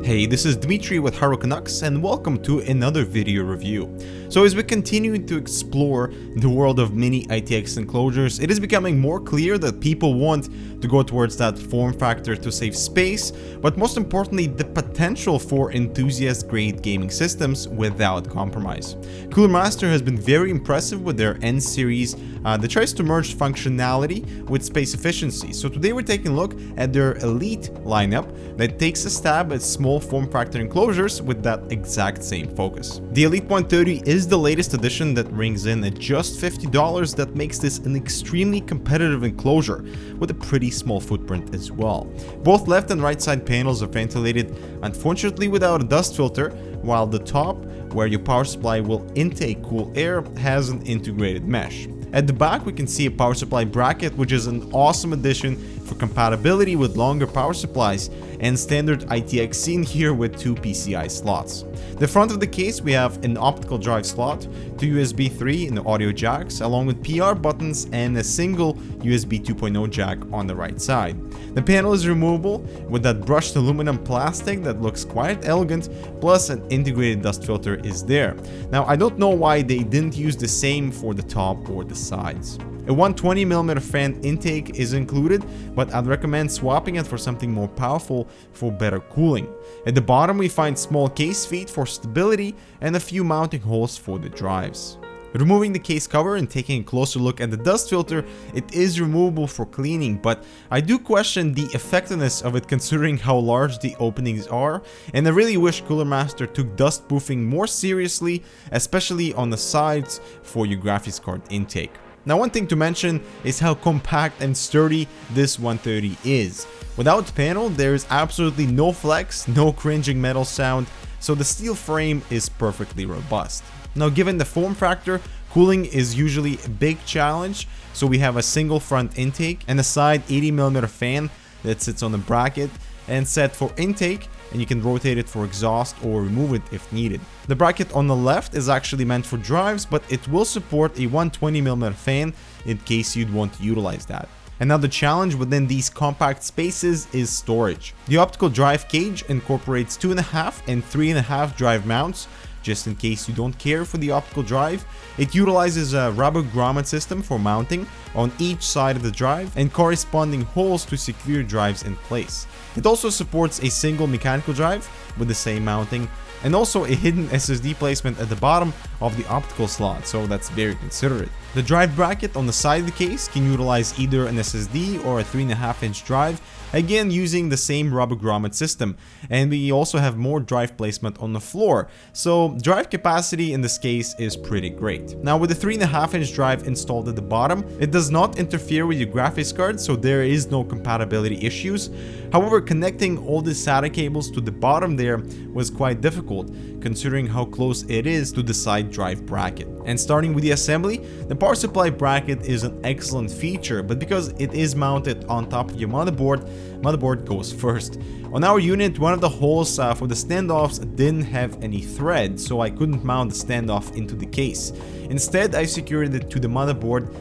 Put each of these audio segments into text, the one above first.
Hey, this is Dmitry with Haro Canucks and welcome to another video review. So as we continue to explore the world of mini ITX enclosures, it is becoming more clear that people want to go towards that form factor to save space, but most importantly the potential for enthusiast-grade gaming systems without compromise. Cooler Master has been very impressive with their N series that tries to merge functionality with space efficiency. So today we're taking a look at their Elite lineup that takes a stab at small form factor enclosures with that exact same focus. The Elite 130 is the latest edition that rings in at just $50 that makes this an extremely competitive enclosure with a pretty small footprint as well. Both left and right side panels are ventilated, unfortunately without a dust filter, while the top, where your power supply will intake cool air, has an integrated mesh. At the back we can see a power supply bracket, which is an awesome addition for compatibility with longer power supplies, and standard ITX seen here with 2 PCI slots. The front of the case we have an optical drive slot, 2 USB 3 and audio jacks, along with PR buttons and a single USB 2.0 jack on the right side. The panel is removable with that brushed aluminum plastic that looks quite elegant, plus an integrated dust filter is there. Now I don't know why they didn't use the same for the top or the sides. A 120mm fan intake is included, but I'd recommend swapping it for something more powerful for better cooling. At the bottom we find small case feet for stability and a few mounting holes for the drives. Removing the case cover and taking a closer look at the dust filter, it is removable for cleaning, but I do question the effectiveness of it considering how large the openings are, and I really wish Cooler Master took dust proofing more seriously, especially on the sides for your graphics card intake. Now one thing to mention is how compact and sturdy this 130 is. Without the panel there is absolutely no flex, no cringing metal sound, so the steel frame is perfectly robust. Now given the form factor, cooling is usually a big challenge, so we have a single front intake and a side 80mm fan that sits on the bracket and set for intake, and you can rotate it for exhaust or remove it if needed. The bracket on the left is actually meant for drives, but it will support a 120mm fan in case you'd want to utilize that. Another challenge within these compact spaces is storage. The optical drive cage incorporates 2.5 and 3.5 drive mounts, just in case you don't care for the optical drive. It utilizes a rubber grommet system for mounting on each side of the drive and corresponding holes to secure drives in place. It also supports a single mechanical drive with the same mounting, and also a hidden SSD placement at the bottom of the optical slot, so that's very considerate. The drive bracket on the side of the case can utilize either an SSD or a 3.5-inch drive, again using the same rubber grommet system, and we also have more drive placement on the floor, so drive capacity in this case is pretty great. Now with the 3.5-inch drive installed at the bottom, it does not interfere with your graphics card, so there is no compatibility issues. However, connecting all the SATA cables to the bottom there was quite difficult, considering how close it is to the side drive bracket. And starting with the assembly, the power supply bracket is an excellent feature, but because it is mounted on top of your motherboard goes first. On our unit, one of the holes for the standoffs didn't have any thread, so I couldn't mount the standoff into the case. Instead, I secured it to the motherboard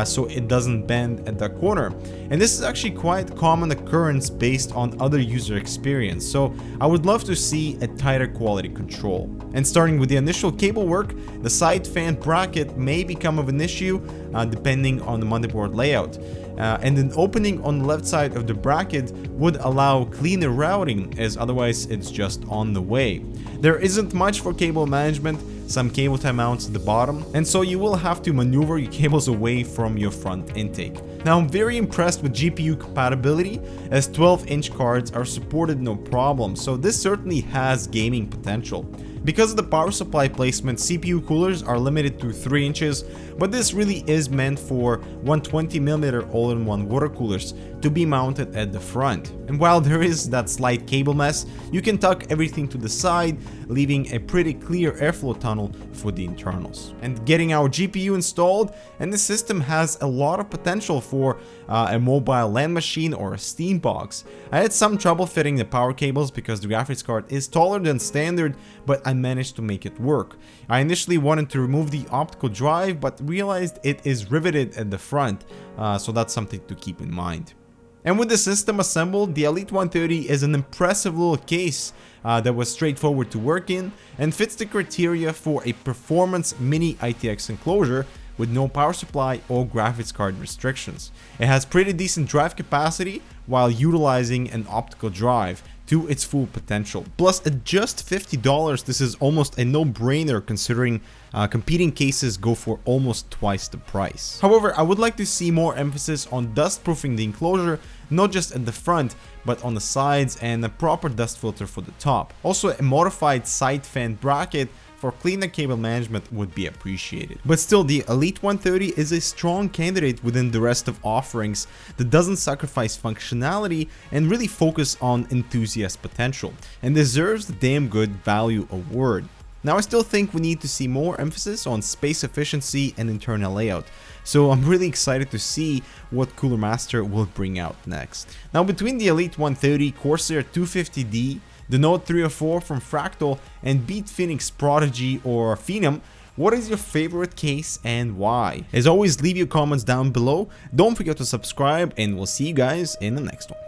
so it doesn't bend at the corner. And this is actually quite common occurrence based on other user experience, so I would love to see a tighter quality control. And starting with the initial cable work, the side fan bracket may become of an issue depending on the motherboard layout. And an opening on the left side of the bracket would allow cleaner routing, as otherwise it's just on the way. There isn't much for cable management, some cable tie mounts at the bottom, and so you will have to maneuver your cables away from your front intake. Now I'm very impressed with GPU compatibility, as 12-inch cards are supported no problem, so this certainly has gaming potential. Because of the power supply placement, CPU coolers are limited to 3 inches, but this really is meant for 120mm all-in-one water coolers to be mounted at the front. And while there is that slight cable mess, you can tuck everything to the side, leaving a pretty clear airflow tunnel for the internals. And getting our GPU installed, and the system has a lot of potential for a mobile LAN machine or a Steam box. I had some trouble fitting the power cables because the graphics card is taller than standard, but I managed to make it work. I initially wanted to remove the optical drive, but realized it is riveted at the front, so that's something to keep in mind. And with the system assembled, the Elite 130 is an impressive little case that was straightforward to work in and fits the criteria for a performance mini ITX enclosure with no power supply or graphics card restrictions. It has pretty decent drive capacity while utilizing an optical drive to its full potential. Plus, at just $50, this is almost a no-brainer considering competing cases go for almost twice the price. However, I would like to see more emphasis on dust-proofing the enclosure, not just at the front, but on the sides, and a proper dust filter for the top. Also, a modified side fan bracket for cleaner cable management would be appreciated. But still, the Elite 130 is a strong candidate within the rest of offerings that doesn't sacrifice functionality and really focus on enthusiast potential, and deserves the damn good value award. Now, I still think we need to see more emphasis on space efficiency and internal layout, so I'm really excited to see what Cooler Master will bring out next. Now, between the Elite 130, Corsair 250D, the Note 304 from Fractal, and Beat Phoenix Prodigy or Phenom, what is your favorite case and why? As always, leave your comments down below, don't forget to subscribe, and we'll see you guys in the next one.